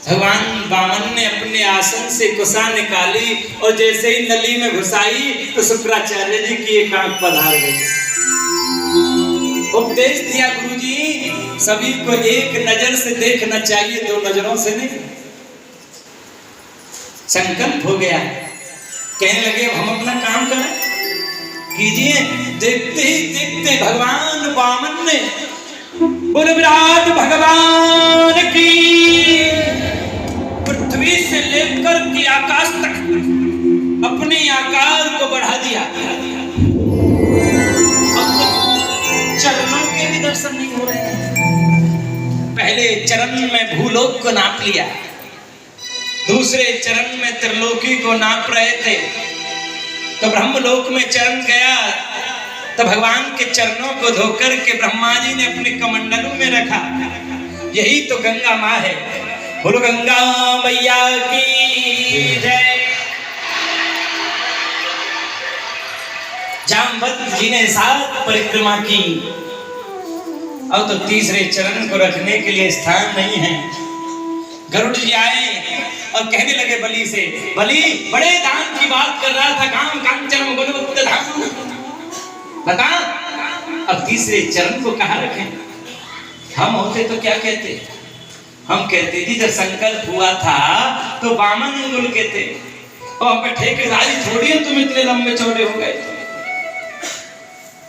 भगवान वामन ने अपने आसन से कुशा निकाली और जैसे ही नली में घुसाई तो शुक्राचार्य जी की एक आंख पधार गई। उपदेश दिया गुरुजी, सभी को एक नजर से देखना चाहिए, दो नजरों से नहीं। संकल्प हो गया, कहने लगे हम अपना काम करें, कीजिए। देखते ही देखते भगवान वामन ने बोले विराट भगवान की, पृथ्वी से लेकर के आकाश तक अपने आकार को बढ़ा दिया। अब चरणों के भी दर्शन नहीं हो रहे हैं। पहले चरण में भूलोक को नाप लिया, दूसरे चरण में त्रिलोकी को नाप रहे थे। तो ब्रह्मलोक में चरण गया तो भगवान के चरणों को धोकर के ब्रह्मा जी ने अपने कमंडलों में रखा। यही तो गंगा माँ है। बोलो गंगा मैया की जय। जामवंत जी ने 7 परिक्रमा की। अब तो तीसरे चरण को रखने के लिए स्थान नहीं है। गरुड़ जी आए और कहने लगे बलि से, बलि बड़े दान की बात कर रहा था, काम कांचन गुणवत्त धाम, बता अब तीसरे चरण को कहाँ रखें? हम होते तो क्या कहते? हम कहते जी जब संकल्प हुआ था तो वामन अंगुल के थे, और ठेकेदारी थोड़ी है तुम इतने लंबे चौड़े हो गए।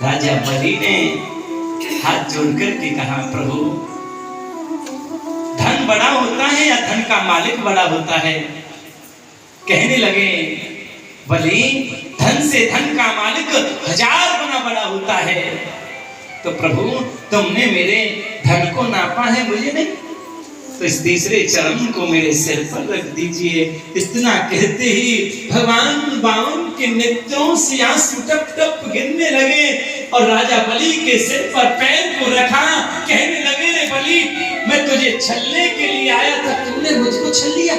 राजा बलि ने हाथ जोड़कर के कहा, प्रभु धन बड़ा होता है या धन का मालिक बड़ा होता है? कहने लगे बलि धन से धन का मालिक 1000 गुना बड़ा होता है। तो प्रभु तुमने मेरे धन को नापा है, मुझे नहीं, तो इस तीसरे चरण को मेरे सिर पर रख दीजिए। इतना कहते ही भगवान वामन के नेत्रों से आंसू टप टप गिरने लगे और राजा बलि के सिर पर पैर को रखा। कहने लगे रे बलि, मैं तुझे छलने के लिए आया था, तुमने मुझको छल लिया।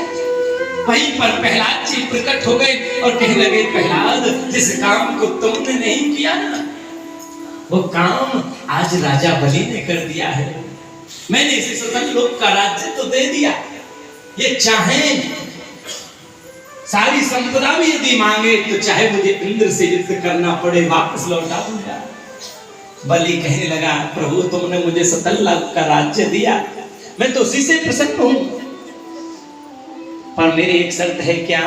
वहीं पर प्रहलाद जी प्रकट हो गए और कहने लगे, प्रहलाद जिस काम को तुमने नहीं किया ना, वो काम आज राजा बलि ने कर दिया है। मैंने इसे स्वतंत्र लोक का राज्य तो दे दिया, ये चाहे सारी संपदा भी यदि मांगे तो चाहे मुझे इंद्र से युद्ध करना पड़े वापस लौटा दूंगा। बलि कहने लगा, प्रभु तुमने मुझे स्वतंत्र लोक का राज्य दिया, मैं तो उसी से प्रसन्न हूं, पर मेरी एक शर्त है। क्या?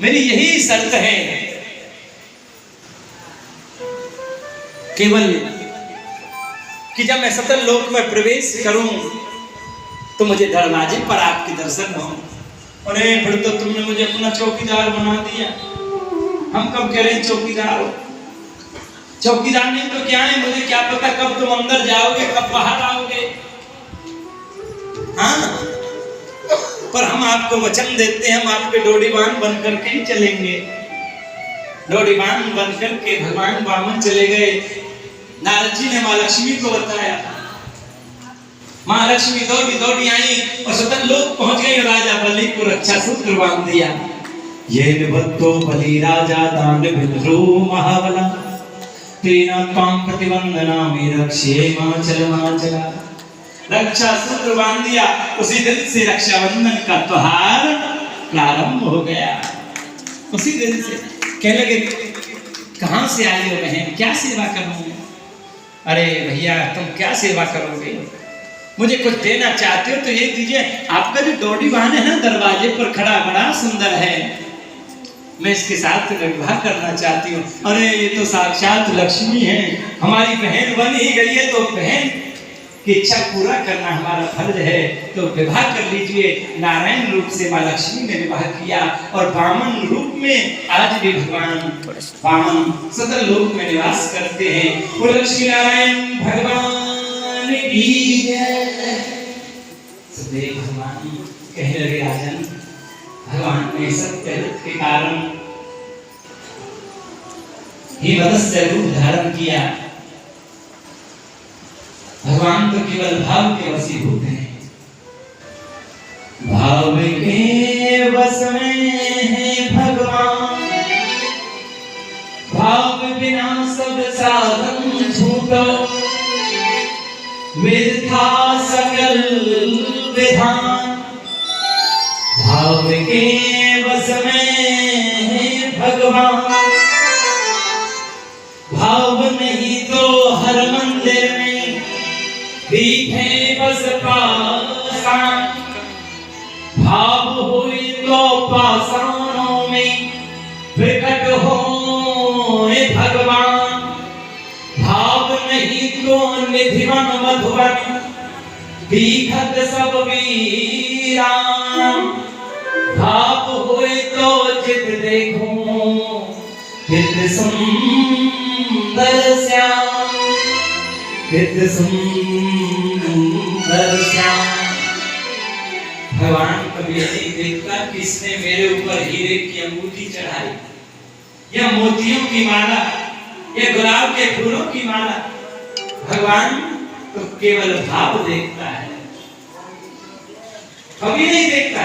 मेरी यही शर्त है, केवल कि जब मैं सतल लोक में प्रवेश करूं तो मुझे दरवाजे पर आपके दर्शन हो। अरे फिर तो तुमने मुझे अपना चौकीदार बना दिया। हम कब कह रहे हैं चौकीदार हो? चौकीदार नहीं तो क्या है, मुझे क्या पता कब तुम अंदर जाओगे कब बाहर आओगे। हाँ, पर हम आपको वचन देते हैं, हम आपके डोडीवान बन करके ही चलेंगे। डोडीवान बन करके भगवान वामन चले गए। नारद जी ने माँ लक्ष्मी को बताया, माँ लक्ष्मी दौड़ी दौड़ी आई और स्वतंत्र लोक पहुंच गई। राजा बलि को रक्षा सूत्र बांध दिया। ये निबद्धो बलि राजा दान विद्रो महाबला, तेना त्वां प्रतिवंदनामि रक्षे माचला। रक्षा सूत्र बांध दिया। उसी दिन से रक्षाबंधन का त्योहार प्रारंभ हो गया। उसी दिन से कहने लगे, कहां से आए हो बहन, क्या सेवा करूं? अरे भैया तुम क्या सेवा करोगे? मुझे कुछ देना चाहते हो तो ये दीजिए। आपका जो डोडीवान है ना दरवाजे पर खड़ा, बड़ा सुंदर है, मैं इसके साथ विवाह करना चाहती हूँ। अरे ये तो साक्षात लक्ष्मी है, हमारी बहन बन ही गई है, तो बहन की इच्छा पूरा करना हमारा फर्ज है, तो विवाह कर लीजिए। नारायण रूप से माँ लक्ष्मी ने विवाह किया और वामन रूप में आज भी भगवान वामन सतल लोक में निवास करते हैं। वो लक्ष्मी नारायण भगवान की जय। सदैव भगवान कहने लगे, राजन भगवान ने सत्य के कारण ही मत्स्य रूप धारण किया। भगवान तो केवल भाव के वशीभूत हैं। भाव के वश में है भगवान, भाव बिना सब साधन छूटो, वृथा सकल विधान, जिनके बस में है भगवान, भाव नहीं तो हर मंदिर में भी है बस पाषाण, भाव हुई तो पाषाणों में प्रकट हो भगवान, भाव नहीं तो निधिवन मधुवन भीखत सब वीरान, भाव हुए तो चित देखो चित सुंदर श्याम, चित सुंदर श्याम। भगवान कभी नहीं देखता किसने मेरे ऊपर हीरे की अंगूठी चढ़ाई, या मोतियों की माला, या गुलाब के फूलों की माला। भगवान तो केवल भाव देखता है, कभी नहीं देखता।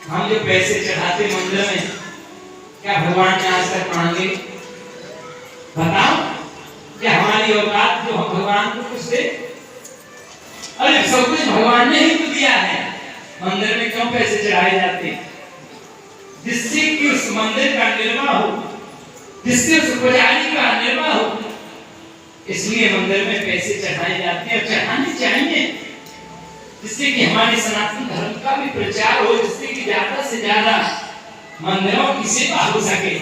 हम जो पैसे चढ़ाते मंदिर में, क्या भगवान ने आज तक मांगे? बताओ, क्या हमारी औकात जो हम भगवान को कुछ दे? अरे सब कुछ भगवान ने ही तो दिया है। मंदिर में क्यों पैसे चढ़ाए जाते? जिससे कि उस मंदिर का निर्माण हो, जिससे उस पुजारी का निर्माण हो, इसलिए मंदिर में पैसे चढ़ाए जाते हैं। और चढ़ाने चाहिए, जिससे कि हमारे सनातन धर्म का भी प्रचार हो, जिससे कि ज्यादा से ज्यादा मंदिरों की सेवा हो सके।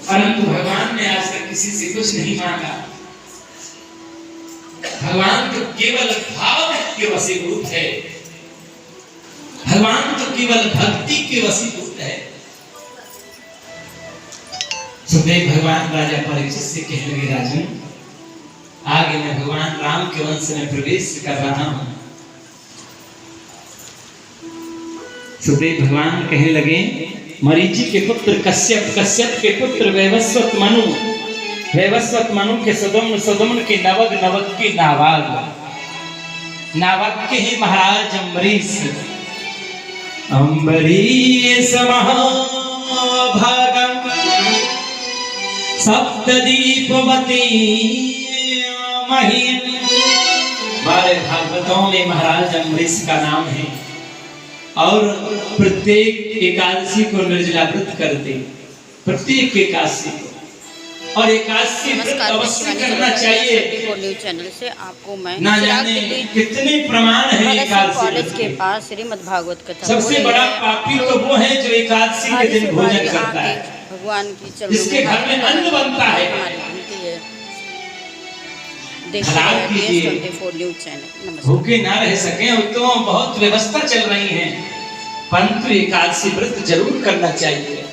परंतु भगवान ने आज तक किसी से कुछ नहीं मांगा। भगवान तो केवल भाव के वशीभूत है, भगवान तो केवल भक्ति के वशीभूत है। सुखदेव भगवान राजा परीक्षित से कहने लगे, राजन आगे मैं भगवान राम के वंश में प्रवेश कर रहा हूं। सुखदेव भगवान कहने लगे, मरीचि के पुत्र कश्यप, कश्यप के पुत्र वैवस्वत मनु, वैवस्वत मनु के सदम्न, सदम्न के नवग, नवग के नावाग, नावाग के ही महाराज अम्बरीश, अम्बरीश महाभागम सप्तदीपवती महीन। बारह भागवतों में महाराज अम्बरीश का नाम है, और प्रत्येक एकादशी को निर्जला व्रत करते, प्रत्येक एकादशी को। और एकादशी व्रत अवश्य करना चाहिए। चैनल से आपको मैं ना जाने कितने प्रमाण है एकादशी कॉलेज के पास श्रीमद् भागवत कथा। सबसे बड़ा पापी तो वो है जो एकादशी के दिन भोजन करता है, भगवान की चरणों जिसके घर में अन्न बनता है। भूखे ना रह सके तो बहुत व्यवस्था चल रही है, परंतु एकादशी व्रत जरूर करना चाहिए।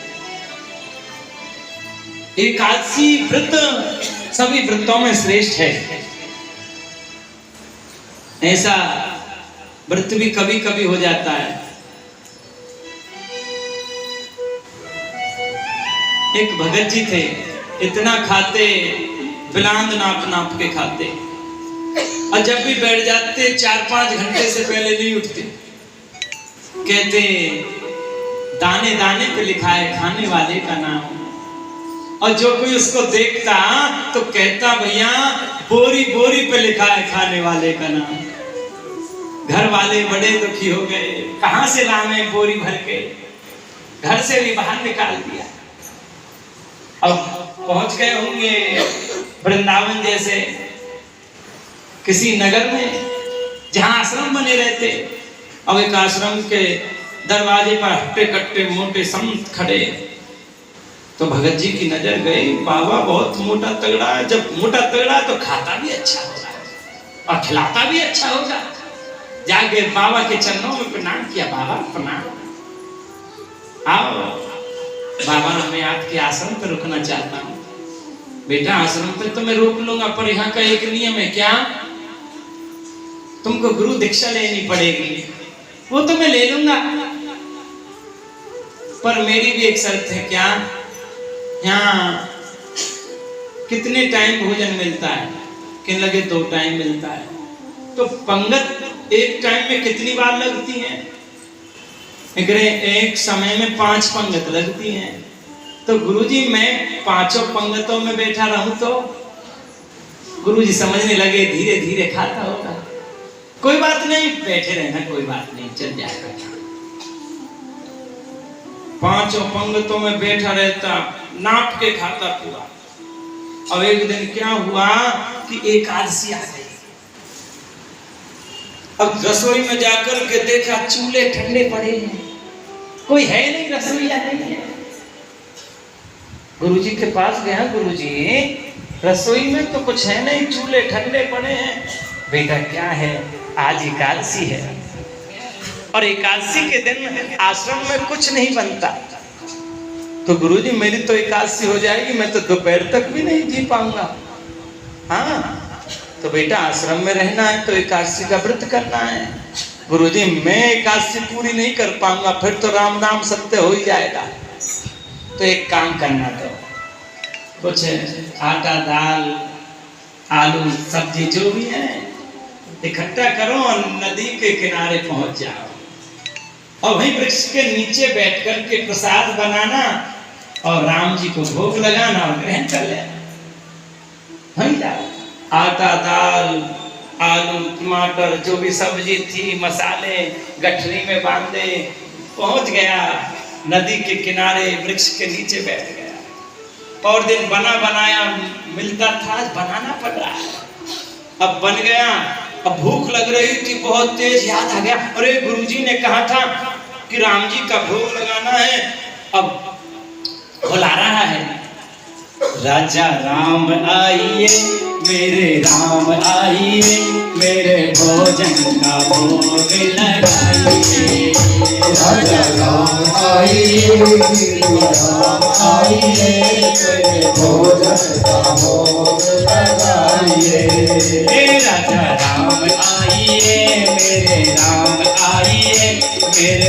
एकादशी व्रत सभी व्रतों में श्रेष्ठ है। ऐसा व्रत भी कभी कभी हो जाता है। एक भगत जी थे, इतना खाते, बिलांद नाप नाप के खाते, और जब भी बैठ जाते 4-5 घंटे से पहले नहीं उठते। कहते दाने दाने पे लिखा है खाने वाले का नाम, और जो कोई उसको देखता तो कहता भैया बोरी बोरी पे लिखा है खाने वाले का नाम। घर वाले बड़े दुखी हो गए, कहां से लावे बोरी भर के, घर से भी बाहर निकाल दिया। अब पहुंच गए होंगे वृंदावन जैसे किसी नगर में जहां आश्रम बने रहते। अब एक आश्रम के दरवाजे पर हट्टे कट्टे मोटे संत खड़े, तो भगत जी की नजर गई, बाबा बहुत मोटा तगड़ा है। जब मोटा तगड़ा तो खाता भी अच्छा होगा और खिलाता भी अच्छा होगा। जाके बाबा के चरणों में प्रणाम किया, बाबा प्रणाम, आओ बाबा मैं आपके आश्रम पर रुकना चाहता हूँ। बेटा आश्रम पर तो मैं रोक लूंगा, पर यहाँ का एक नियम है, क्या? तुमको गुरु दीक्षा लेनी पड़ेगी। वो तो मैं ले लूंगा, पर मेरी भी एक शर्त है। क्या? यहाँ कितने टाइम भोजन मिलता है? कहने लगे 2 टाइम मिलता है। तो पंगत एक टाइम में कितनी बार लगती है? एक समय में 5 पंगत लगती हैं। तो गुरुजी मैं 5 पंगतों में बैठा रहूं तो? गुरुजी समझने लगे, धीरे धीरे खाता होगा। कोई बात नहीं, बैठे रहना, कोई बात नहीं, चल जाएगा। 5 पंगतों में बैठा रहता, नाप के खाता पूरा। अब एक दिन क्या हुआ कि एकादशी आ गई। अब रसोई में जाकर के देखा चूल्हे ठंडे पड़े हैं, कोई है नहीं, रसोईया नहीं है। गुरुजी के पास गया, गुरुजी रसोई में तो कुछ है नहीं, चूल्हे ठंडे पड़े हैं। बेटा क्या है, आज एकादशी है और एकादशी के दिन आश्रम में कुछ नहीं बनता। तो गुरुजी मेरी तो एकादशी हो जाएगी, मैं तो दोपहर तक भी नहीं जी पाऊंगा। हाँ तो बेटा आश्रम में रहना है तो एकादशी का व्रत करना है। गुरुजी मैं एकादशी पूरी नहीं कर पाऊंगा, फिर तो राम नाम सत्य हो ही जाएगा। तो एक काम करना, तो कुछ आटा दाल आलू सब्जी जो भी है इकट्ठा करो और नदी के किनारे पहुंच जाओ और वहीं वृक्ष के नीचे बैठ कर के प्रसाद बनाना और राम जी को भोग लगाना और ग्रहण कर लेना। वहीं जाओ, आटा दाल आलू टमाटर जो भी सब्जी थी मसाले गठरी में बांधे, पहुंच गया नदी के किनारे वृक्ष के नीचे बैठ गया। और दिन बना बनाया मिलता था, आज बनाना पड़ रहा है। अब बन गया, अब भूख लग रही थी बहुत तेज, याद आ गया अरे गुरुजी ने कहा था कि राम जी का भोग लगाना है। अब बुला रहा है, राजा राम आइए मेरे राम आइए, मेरे भोजन का भोग लगाइए। राजा राम आइए मेरे राम आइए, मेरे भोजन का भोग लगाइए। राजा राम आइए मेरे राम आइए, मेरे